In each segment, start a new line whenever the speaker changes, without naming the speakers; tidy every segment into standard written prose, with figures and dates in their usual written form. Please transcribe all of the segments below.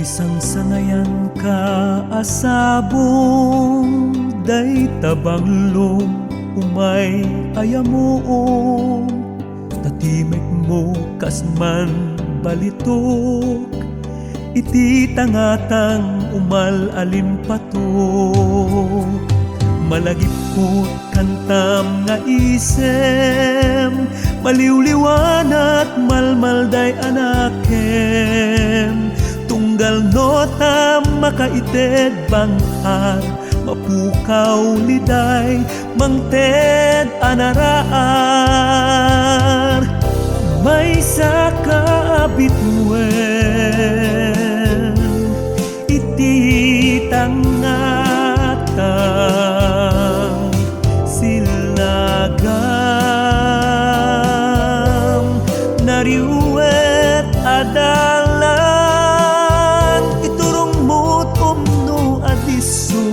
Isang sangayan ka asabong day tabanglo umay ayamuong tatimik mo kasman balitok iti tangatang umal alimpatok malagipot kantam nga isem maliwliwanat malmalday anakem tunggal nota makaited banghar mapukaw liday mangted anaraar may sakabituen iti tangatang silnagam nariwet adalan iturong mo't umno adiso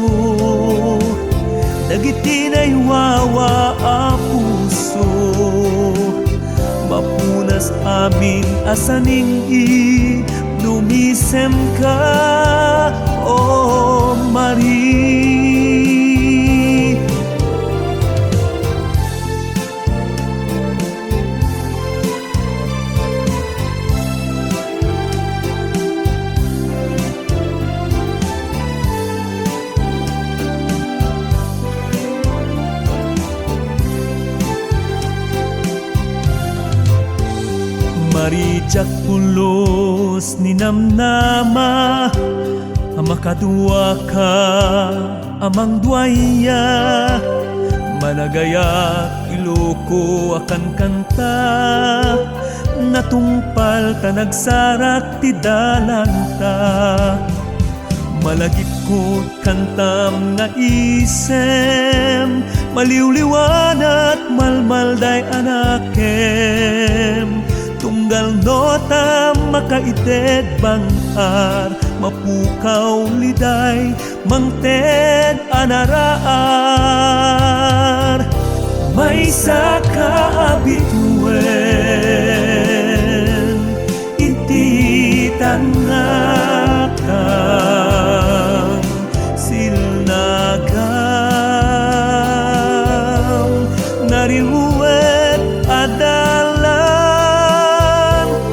dagiti nay wawa a puso mapunas amin asaning lumisem ka o Marie. Marijak pulos ni namnama amakadua ka amang duaya managaya iloko akan kanta natungpal ta nagsarak ti dalanta malagip ko kantam nga isem maliwliwanat malmalday anakem tunggal nota makaited banghar mapukaw liday mangted anaraar may sakabituen iti tanakang silnagam nariwet adalan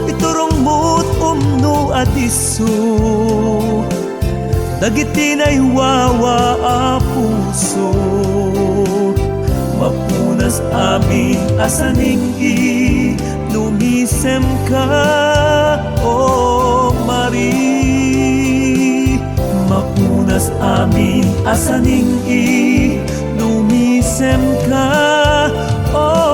iturong mo't umno adiso dagiti nay wawa a puso mapunas amin asaning lumisem ka o Marie mapunas amin asaning lumisem ka o